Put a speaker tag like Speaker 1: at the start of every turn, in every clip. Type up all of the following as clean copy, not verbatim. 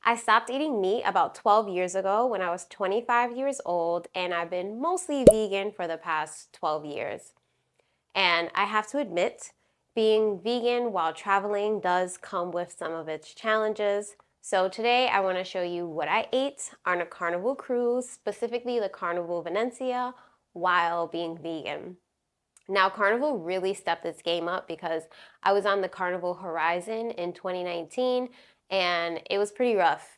Speaker 1: I stopped eating meat about 12 years ago when I was 25 years old, and I've been mostly vegan for the past 12 years. And I have to admit, being vegan while traveling does come with some of its challenges. So today I want to show you what I ate on a Carnival cruise, specifically the Carnival Venezia, while being vegan. Now, Carnival really stepped its game up because I was on the Carnival Horizon in 2019 and it was pretty rough.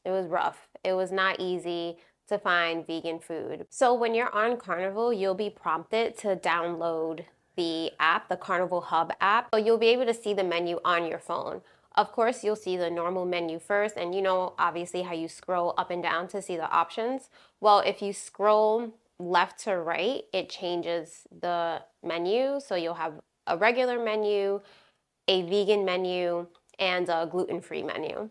Speaker 1: It was rough. It was not easy to find vegan food. So when you're on Carnival, you'll be prompted to download the app, the Carnival Hub app. So you'll be able to see the menu on your phone. Of course, you'll see the normal menu first, and you know obviously how you scroll up and down to see the options. Well, if you scroll left to right, it changes the menu. So you'll have a regular menu, a vegan menu, and a gluten-free menu.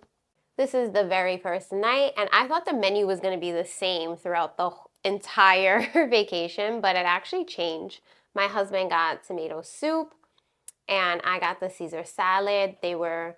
Speaker 1: This is the very first night, and I thought the menu was going to be the same throughout the entire vacation, but it actually changed. My husband got tomato soup, and I got the Caesar salad. They were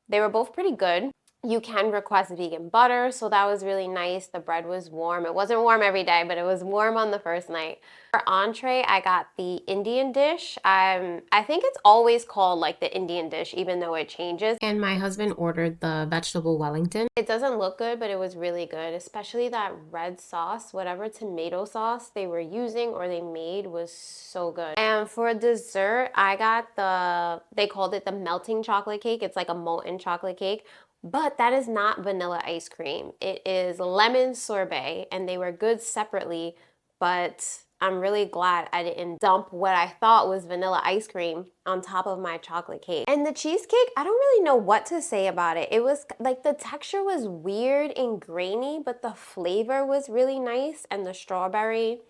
Speaker 1: both pretty good. You can request vegan butter, so that was really nice. The bread was warm. It wasn't warm every day, but it was warm on the first night. For entree, I got the Indian dish. I think it's always called like the Indian dish, even though it changes. And my husband ordered the vegetable Wellington. It doesn't look good, but it was really good, especially that red sauce, whatever tomato sauce they were using or they made was so good. And for dessert, I got they called it the melting chocolate cake. It's like a molten chocolate cake. But that is not vanilla ice cream. It is lemon sorbet, and they were good separately, but I'm really glad I didn't dump what I thought was vanilla ice cream on top of my chocolate cake. And the cheesecake, I don't really know what to say about it. It was like the texture was weird and grainy, but the flavor was really nice, and the strawberry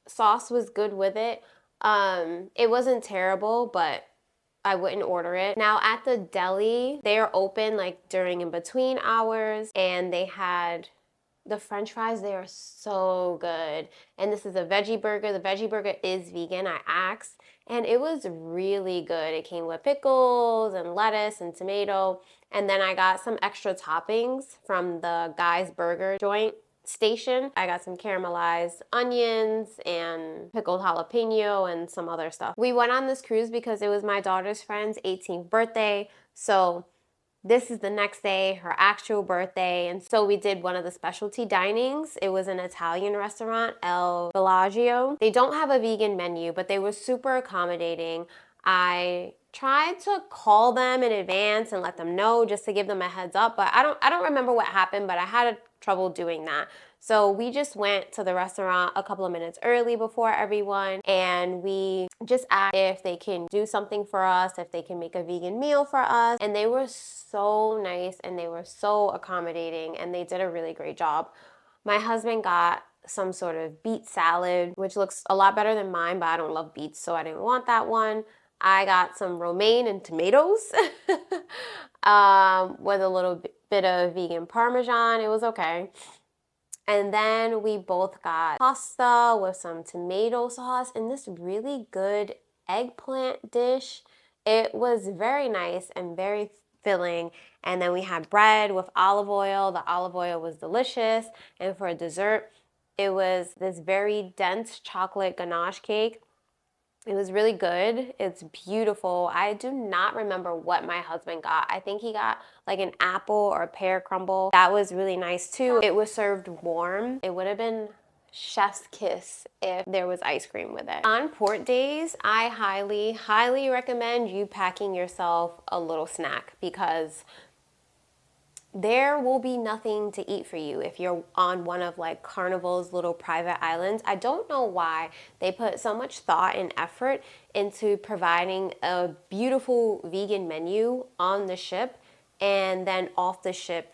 Speaker 1: sauce was good with it. It wasn't terrible, but I wouldn't order it. Now at the deli, they are open like during in between hours, and they had the French fries. They are so good. And this is a veggie burger. The veggie burger is vegan. I asked, and it was really good. It came with pickles and lettuce and tomato. And then I got some extra toppings from the Guy's Burger joint station. I got some caramelized onions and pickled jalapeno and some other stuff. We went on this cruise because it was my daughter's friend's 18th birthday. So this is the next day, her actual birthday. And so we did one of the specialty dinings. It was an Italian restaurant, El Bellagio. They don't have a vegan menu, but they were super accommodating. I tried to call them in advance and let them know just to give them a heads up, but I don't remember what happened, but I had trouble doing that. So we just went to the restaurant a couple of minutes early before everyone, and we just asked if they can do something for us, if they can make a vegan meal for us. And they were so nice and they were so accommodating, and they did a really great job. My husband got some sort of beet salad, which looks a lot better than mine, but I don't love beets, so I didn't want that one. I got some romaine and tomatoes with a little bit of vegan Parmesan. It was okay. And then we both got pasta with some tomato sauce and this really good eggplant dish. It was very nice and very filling. And then we had bread with olive oil. The olive oil was delicious. And for dessert, it was this very dense chocolate ganache cake. It was really good. It's beautiful. I do not remember what my husband got. I think he got like an apple or a pear crumble. That was really nice too. It was served warm. It would have been chef's kiss if there was ice cream with it. On port days, I highly recommend you packing yourself a little snack because there will be nothing to eat for you if you're on one of like Carnival's little private islands. I don't know why they put so much thought and effort into providing a beautiful vegan menu on the ship, and then off the ship,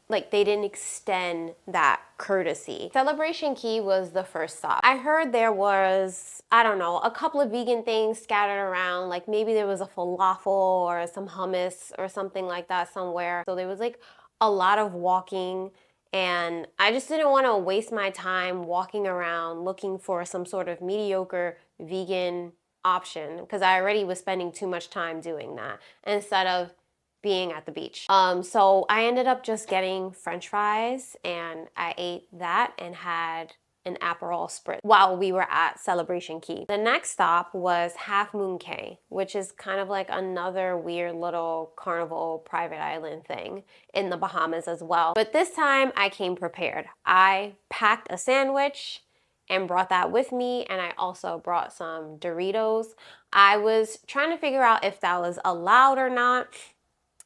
Speaker 1: like they didn't extend that courtesy. Celebration Key was the first stop. I heard there was, I don't know, a couple of vegan things scattered around, like maybe there was a falafel or some hummus or something like that somewhere. So there was like a lot of walking, and I just didn't want to waste my time walking around looking for some sort of mediocre vegan option because I already was spending too much time doing that instead of being at the beach. So I ended up just getting French fries, and I ate that and had an Aperol Spritz while we were at Celebration Key. The next stop was Half Moon Cay, which is kind of like another weird little Carnival private island thing in the Bahamas as well. But this time I came prepared. I packed a sandwich and brought that with me, and I also brought some Doritos. I was trying to figure out if that was allowed or not,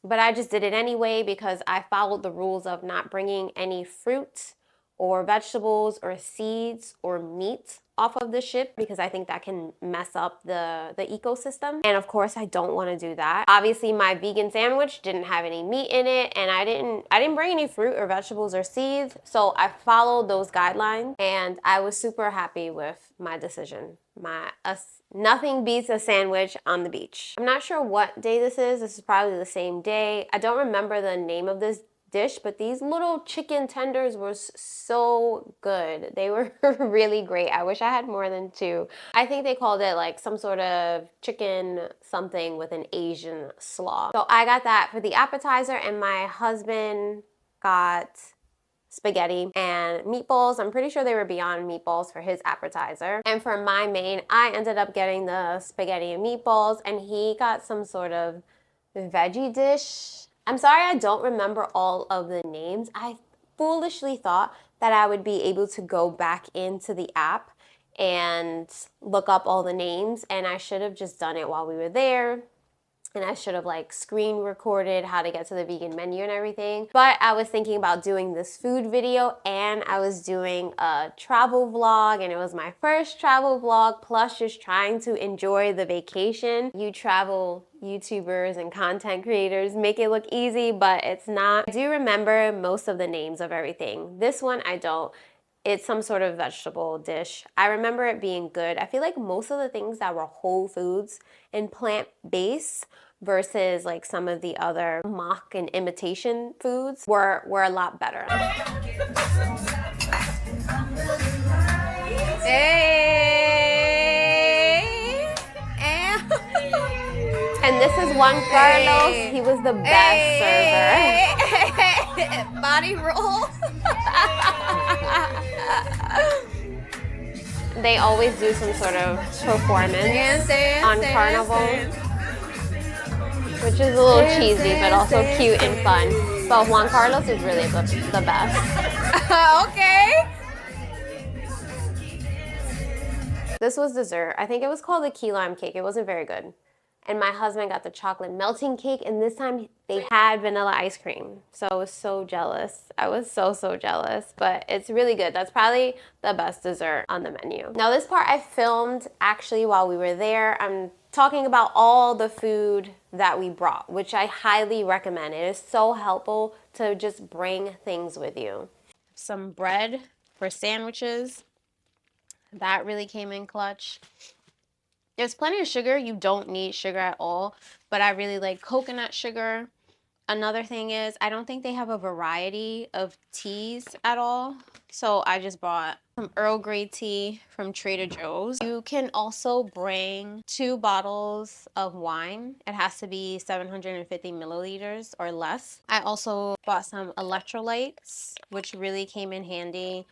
Speaker 1: but I just did it anyway because I followed the rules of not bringing any fruit or vegetables or seeds or meat off of the ship, because I think that can mess up the ecosystem. And of course I don't want to do that. Obviously my vegan sandwich didn't have any meat in it, and I didn't bring any fruit or vegetables or seeds, so I followed those guidelines and I was super happy with my decision. Nothing beats a sandwich on the beach. I'm not sure what day this is. This is probably the same day. I don't remember the name of this dish, but these little chicken tenders were so good. They were really great. I wish I had more than two. I think they called it like some sort of chicken something with an Asian slaw. So I got that for the appetizer, and my husband got spaghetti and meatballs. I'm pretty sure they were Beyond Meatballs for his appetizer. And for my main, I ended up getting the spaghetti and meatballs, and he got some sort of veggie dish. I'm sorry I don't remember all of the names. I foolishly thought that I would be able to go back into the app and look up all the names, and I should have just done it while we were there. And I should have like screen recorded how to get to the vegan menu and everything. But I was thinking about doing this food video, and I was doing a travel vlog, and it was my first travel vlog, plus just trying to enjoy the vacation. You travel YouTubers and content creators make it look easy, but it's not. I do remember most of the names of everything. This one I don't. It's some sort of vegetable dish. I remember it being good. I feel like most of the things that were whole foods and plant-based versus like some of the other mock and imitation foods were a lot better. Hey! And this is Juan Carlos. He was the best server. Body roll. They always do some sort of performance on Carnival, which is a little cheesy, but also cute and fun. But Juan Carlos is really the best. Okay. This was dessert. I think it was called a key lime cake. It wasn't very good. And my husband got the chocolate melting cake, and this time they had vanilla ice cream. So I was so jealous. I was so jealous, but it's really good. That's probably the best dessert on the menu. Now this part I filmed actually while we were there. I'm talking about all the food that we brought, which I highly recommend. It is so helpful to just bring things with you. Some bread for sandwiches. That really came in clutch. There's plenty of sugar. You don't need sugar at all, but I really like coconut sugar. Another thing is, I don't think they have a variety of teas at all, so I just bought some Earl Grey tea from Trader Joe's. You can also bring 2 bottles of wine. It has to be 750 milliliters or less. I also bought some electrolytes, which really came in handy.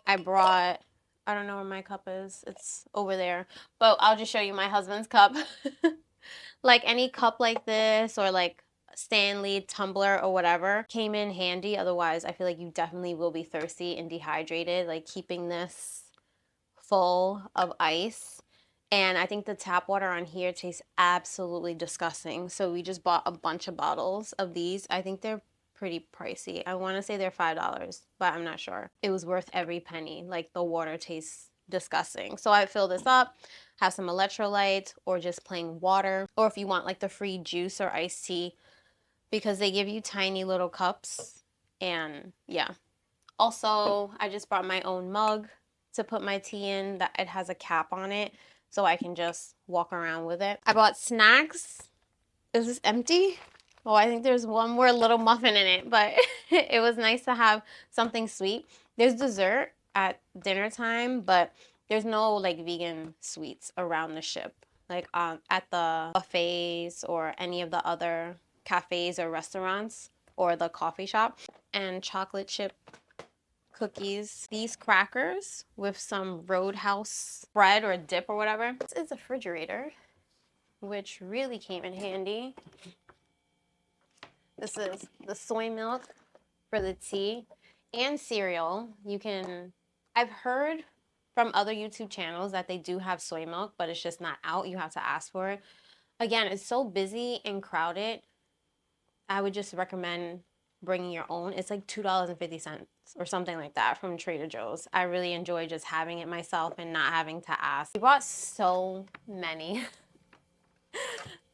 Speaker 1: I brought, I don't know where my cup is. It's over there. But I'll just show you my husband's cup. Like any cup like this, or like Stanley tumbler or whatever, came in handy. Otherwise, I feel like you definitely will be thirsty and dehydrated. Like keeping this full of ice. And I think the tap water on here tastes absolutely disgusting. So we just bought a bunch of bottles of these. I think they're pretty pricey. I want to say they're $5, but I'm not sure. It was worth every penny. Like the water tastes disgusting. So I fill this up, have some electrolytes or just plain water. Or if you want like the free juice or iced tea, because they give you tiny little cups. And yeah. Also, I just brought my own mug to put my tea in. That it has a cap on it, so I can just walk around with it. I bought snacks. Is this empty? Oh, I think there's one more little muffin in it, but it was nice to have something sweet. There's dessert at dinner time, but there's no like vegan sweets around the ship, like at the buffets or any of the other cafes or restaurants or the coffee shop. And chocolate chip cookies. These crackers with some Roadhouse bread or dip or whatever. This is a refrigerator, which really came in handy. This is the soy milk for the tea and cereal. I've heard from other YouTube channels that they do have soy milk, but it's just not out. You have to ask for it. Again, it's so busy and crowded. I would just recommend bringing your own. It's like $2.50 or something like that from Trader Joe's. I really enjoy just having it myself and not having to ask. We bought so many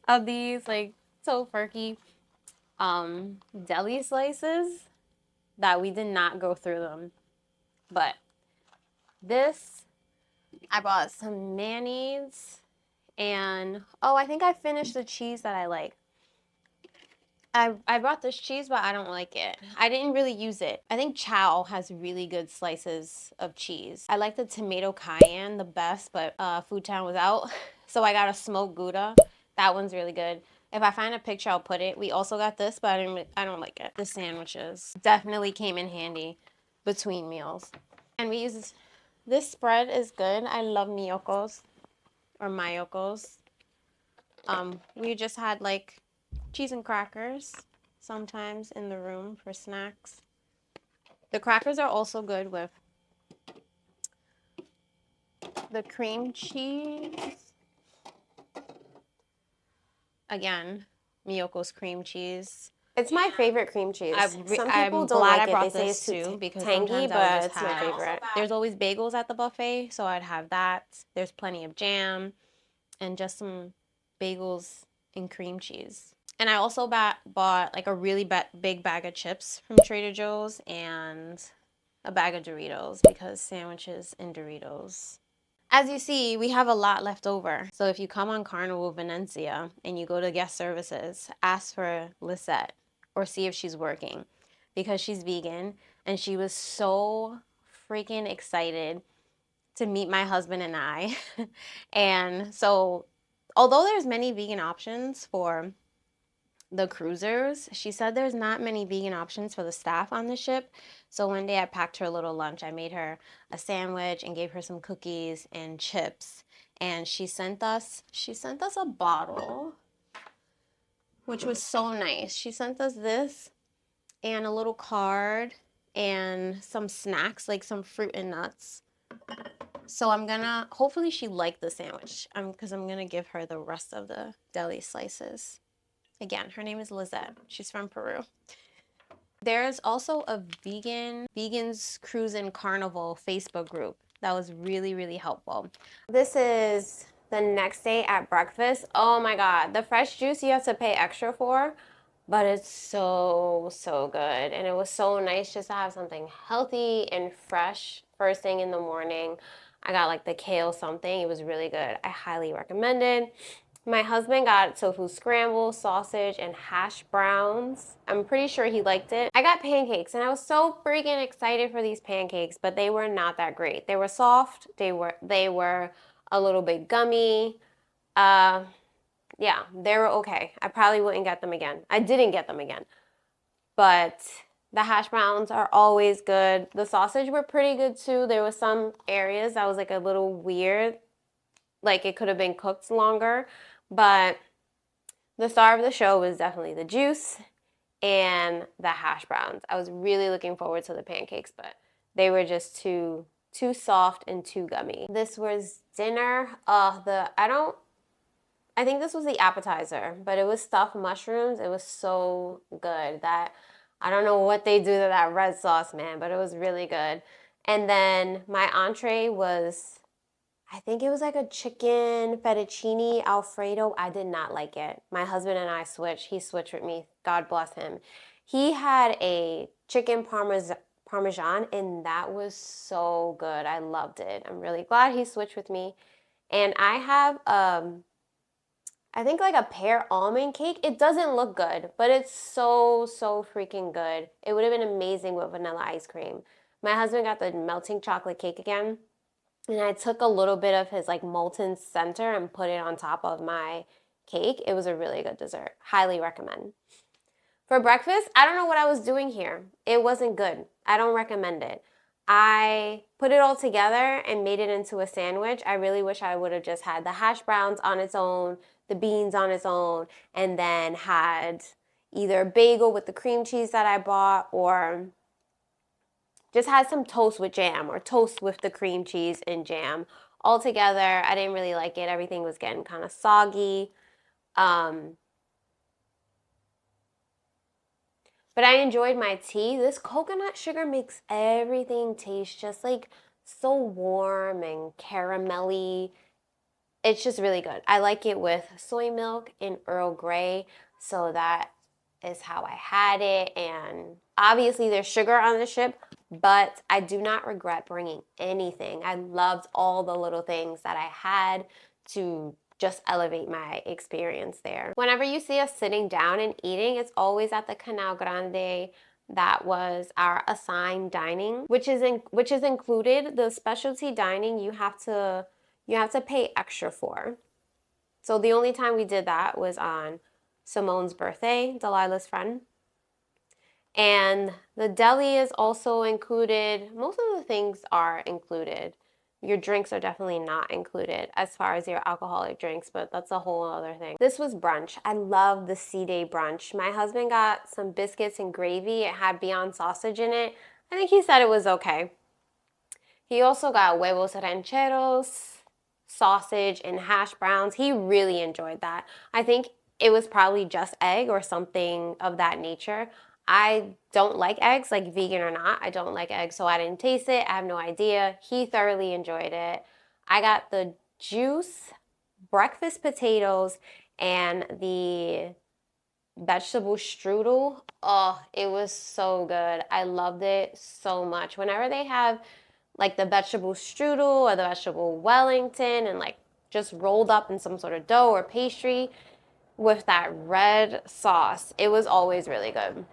Speaker 1: of these, like, so perky deli slices that we did not go through them. But this, I bought some mayonnaise and, oh, I think I finished the cheese that I like. I bought this cheese, but I don't like it. I didn't really use it. I think Chow has really good slices of cheese. I like the tomato cayenne the best, but Food Town was out. So I got a smoked Gouda. That one's really good. If I find a picture, I'll put it. We also got this, but I don't like it. The sandwiches definitely came in handy between meals. And we use this spread is good. I love miyokos or mayokos. We just had like cheese and crackers sometimes in the room for snacks. The crackers are also good with the cream cheese. Again, Miyoko's cream cheese. It's my favorite cream cheese. Some people don't like it. They say it's too tangy, but it's my favorite. There's always bagels at the buffet, so I'd have that. There's plenty of jam and just some bagels and cream cheese. And I also bought like a really big bag of chips from Trader Joe's and a bag of Doritos because sandwiches and Doritos. As you see, we have a lot left over. So if you come on Carnival Venezia and you go to guest services, ask for Lisette or see if she's working because she's vegan and she was so freaking excited to meet my husband and I. And so although there's many vegan options for the cruisers, she said there's not many vegan options for the staff on the ship. So one day I packed her a little lunch. I made her a sandwich and gave her some cookies and chips. And she sent us a bottle, which was so nice. She sent us this and a little card and some snacks, like some fruit and nuts. So hopefully she liked the sandwich because I'm gonna give her the rest of the deli slices. Again, her name is Lizette. She's from Peru. There's also a Vegans Cruise and Carnival Facebook group that was really, really helpful. This is the next day at breakfast. Oh my God, the fresh juice you have to pay extra for, but it's so, so good. And it was so nice just to have something healthy and fresh first thing in the morning. I got like the kale something. It was really good. I highly recommend it. My husband got tofu scramble, sausage, and hash browns. I'm pretty sure he liked it. I got pancakes, and I was so freaking excited for these pancakes, but they were not that great. They were soft. They were a little bit gummy. Yeah, they were okay. I probably wouldn't get them again. I didn't get them again. But the hash browns are always good. The sausage were pretty good too. There was some areas that was like a little weird. Like it could have been cooked longer. But the star of the show was definitely the juice and the hash browns. I was really looking forward to the pancakes, but they were just too soft and too gummy. This was dinner. I think this was the appetizer, but it was stuffed mushrooms. It was so good that I don't know what they do to that red sauce, man, but it was really good. And then my entree was, I think it was like a chicken fettuccine Alfredo. I did not like it. My husband and I switched. He switched with me. God bless him. He had a chicken parmesan, and that was so good. I loved it. I'm really glad he switched with me. And I have, I think like a pear almond cake. It doesn't look good, but it's so, so freaking good. It would have been amazing with vanilla ice cream. My husband got the melting chocolate cake again. And I took a little bit of his like molten center and put it on top of my cake. It was a really good dessert. Highly recommend. For breakfast, I don't know what I was doing here. It wasn't good. I don't recommend it. I put it all together and made it into a sandwich. I really wish I would have just had the hash browns on its own, the beans on its own, and then had either a bagel with the cream cheese that I bought, or just had some toast with jam, or toast with the cream cheese and jam all together. I didn't really like it. Everything was getting kind of soggy. But I enjoyed my tea. This coconut sugar makes everything taste just like so warm and caramelly. It's just really good. I like it with soy milk and Earl Grey, so that is how I had it. And obviously there's sugar on the ship, but I do not regret bringing anything. I loved all the little things that I had to just elevate my experience there. Whenever you see us sitting down and eating, it's always at the Canal Grande. That was our assigned dining, which is included. The specialty dining you have to pay extra for. So the only time we did that was on Simone's birthday, Delilah's friend. And the deli is also included. Most of the things are included. Your drinks are definitely not included as far as your alcoholic drinks, but that's a whole other thing. This was brunch. I love the C-Day brunch. My husband got some biscuits and gravy. It had Beyond sausage in it. I think he said it was okay. He also got huevos rancheros, sausage, and hash browns. He really enjoyed that. I think it was probably just egg or something of that nature. I don't like eggs, like vegan or not. I don't like eggs, so I didn't taste it. I have no idea. He thoroughly enjoyed it. I got the juice, breakfast potatoes, and the vegetable strudel. Oh, it was so good. I loved it so much. Whenever they have like the vegetable strudel or the vegetable Wellington and like just rolled up in some sort of dough or pastry with that red sauce, it was always really good.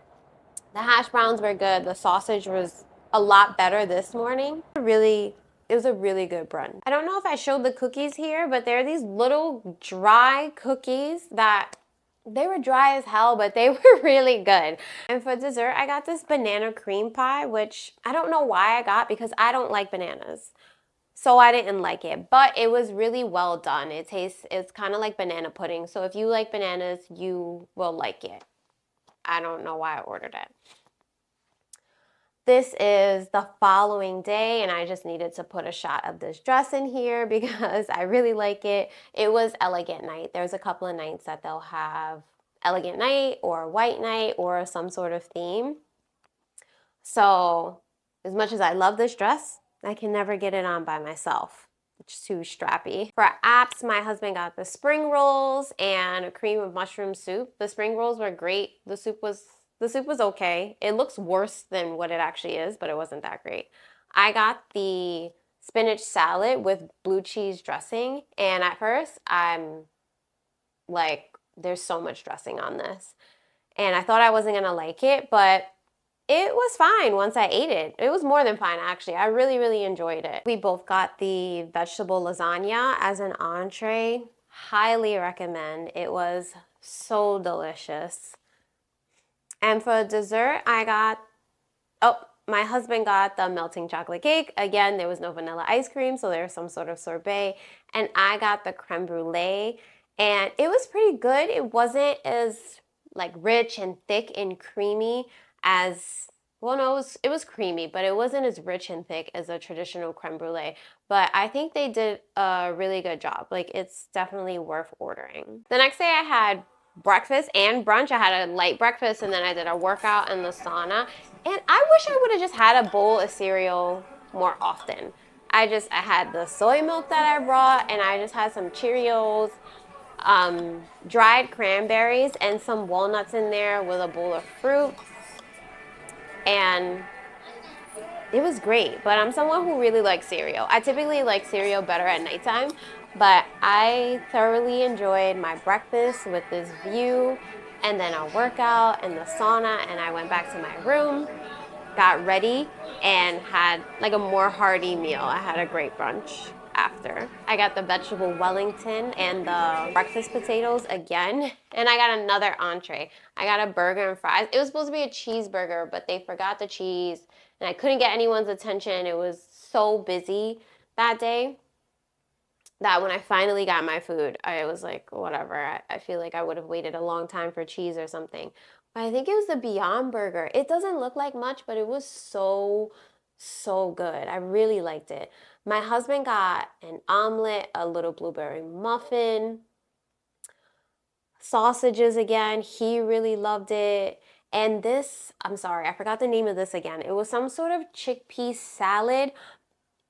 Speaker 1: The hash browns were good. The sausage was a lot better this morning. It was a really good brunch. I don't know if I showed the cookies here, but they're these little dry cookies that they were dry as hell, but they were really good. And for dessert, I got this banana cream pie, which I don't know why I got because I don't like bananas. So I didn't like it, but it was really well done. It's kind of like banana pudding. So if you like bananas, you will like it. I don't know why I ordered it. This is the following day, and I just needed to put a shot of this dress in here because I really like it. It was Elegant Night. There's a couple of nights that they'll have Elegant Night or White Night or some sort of theme. So as much as I love this dress, I can never get it on by myself. It's too strappy. For apps, my husband got the spring rolls and a cream of mushroom soup. The spring rolls were great. The soup was okay. It looks worse than what it actually is, but it wasn't that great. I got the spinach salad with blue cheese dressing, and at first I'm like, there's so much dressing on this. And I thought I wasn't gonna like it, but it was fine once I ate it. It was more than fine, actually. I really, really enjoyed it. We both got the vegetable lasagna as an entree. Highly recommend. It was so delicious. And for dessert, my husband got the melting chocolate cake. Again, there was no vanilla ice cream, so there was some sort of sorbet. And I got the creme brulee, and it was pretty good. It wasn't as like rich and thick and creamy as, well, no, it was creamy, but it wasn't as rich and thick as a traditional creme brulee. But I think they did a really good job. Like, it's definitely worth ordering. The next day I had breakfast and brunch. I had a light breakfast and then I did a workout in the sauna. And I wish I would have just had a bowl of cereal more often. I had the soy milk that I brought, and I just had some Cheerios, dried cranberries, and some walnuts in there with a bowl of fruit. And it was great, but I'm someone who really likes cereal. I typically like cereal better at nighttime, but I thoroughly enjoyed my breakfast with this view, and then a workout and the sauna, and I went back to my room, got ready, and had like a more hearty meal. I had a great brunch after. after. I got the vegetable Wellington and the breakfast potatoes again, and I got another entree. I got a burger and fries. It was supposed to be a cheeseburger, but they forgot the cheese, and I couldn't get anyone's attention. It was so busy that day that when I finally got my food, I was like, whatever. I feel like I would have waited a long time for cheese or something. But I think it was the Beyond Burger. It doesn't look like much, but it was so, so good. I really liked it. My husband got an omelet, a little blueberry muffin, sausages again. He really loved it. And this, I'm sorry, I forgot the name of this again. It was some sort of chickpea salad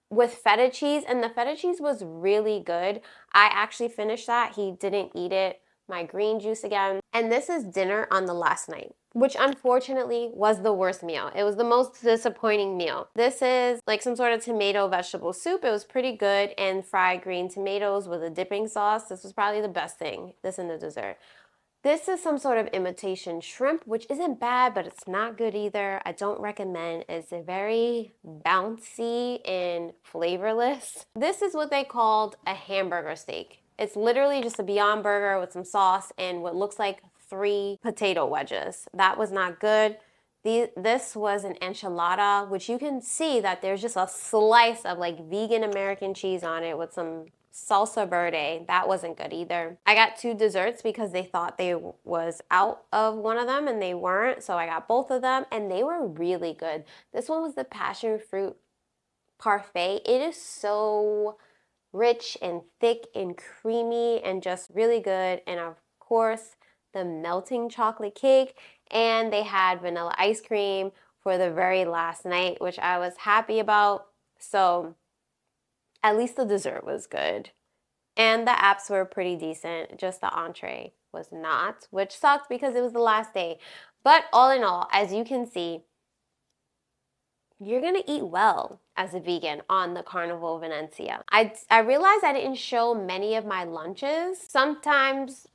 Speaker 1: with feta cheese, and the feta cheese was really good. I actually finished that. He didn't eat it. My green juice again. And this is dinner on the last night, which unfortunately was the worst meal. It was the most disappointing meal. This is like some sort of tomato vegetable soup. It was pretty good, and fried green tomatoes with a dipping sauce. This was probably the best thing, this and the dessert. This is some sort of imitation shrimp, which isn't bad, but it's not good either. I don't recommend. It's very bouncy and flavorless. This is what they called a hamburger steak. It's literally just a Beyond Burger with some sauce and what looks like 3 potato wedges. That was not good. This was an enchilada, which you can see that there's just a slice of like vegan American cheese on it with some salsa verde. That wasn't good either. I got 2 desserts because they thought they was out of one of them and they weren't. So I got both of them and they were really good. This one was the passion fruit parfait. It is so rich and thick and creamy and just really good. And of course, the melting chocolate cake, and they had vanilla ice cream for the very last night, which I was happy about. So at least the dessert was good. And the apps were pretty decent. Just the entree was not, which sucked because it was the last day. But all in all, as you can see, you're gonna eat well as a vegan on the Carnival Venezia. I realized I didn't show many of my lunches. Sometimes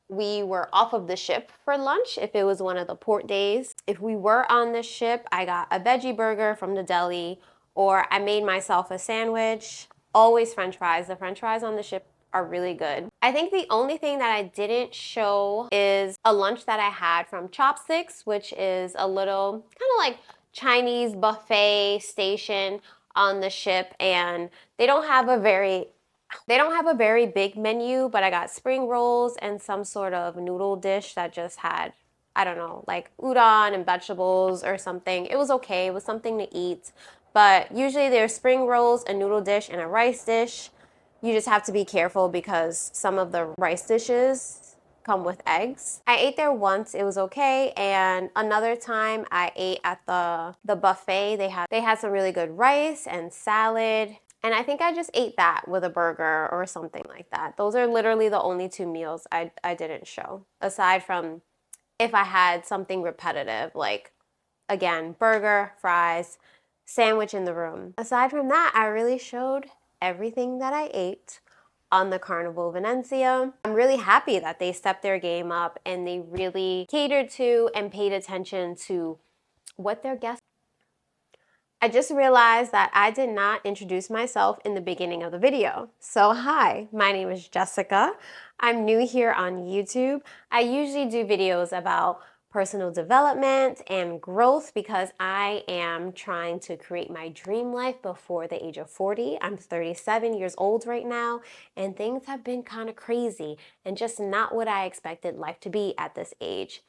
Speaker 1: we were off of the ship for lunch if it was one of the port days. If we were on the ship, I got a veggie burger from the deli, or I made myself a sandwich. Always French fries. The French fries on the ship are really good. I think the only thing that I didn't show is a lunch that I had from Chopsticks, which is a little kind of like Chinese buffet station on the ship, and they don't have a very big menu, but I got spring rolls and some sort of noodle dish that just had, I don't know, like udon and vegetables or something. It was okay. It was something to eat. But usually there's spring rolls, a noodle dish, and a rice dish. You just have to be careful because some of the rice dishes come with eggs. I ate there once, it was okay, and another time I ate at the buffet. They had some really good rice and salad, and I think I just ate that with a burger or something like that. Those are literally the only 2 meals I didn't show, aside from if I had something repetitive, like, again, burger, fries, sandwich in the room. Aside from that, I really showed everything that I ate on the Carnival Venezia. I'm really happy that they stepped their game up and they really catered to and paid attention to what their guests. I just realized that I did not introduce myself in the beginning of the video. So hi, my name is Jessica. I'm new here on YouTube. I usually do videos about personal development and growth because I am trying to create my dream life before the age of 40. I'm 37 years old right now, and things have been kind of crazy and just not what I expected life to be at this age.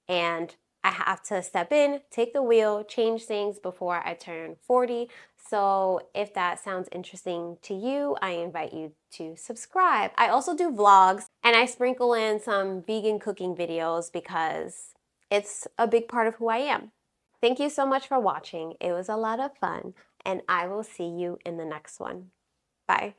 Speaker 1: And I have to step in, take the wheel, change things before I turn 40. So if that sounds interesting to you, I invite you to subscribe. I also do vlogs and I sprinkle in some vegan cooking videos because it's a big part of who I am. Thank you so much for watching. It was a lot of fun, and I will see you in the next one. Bye.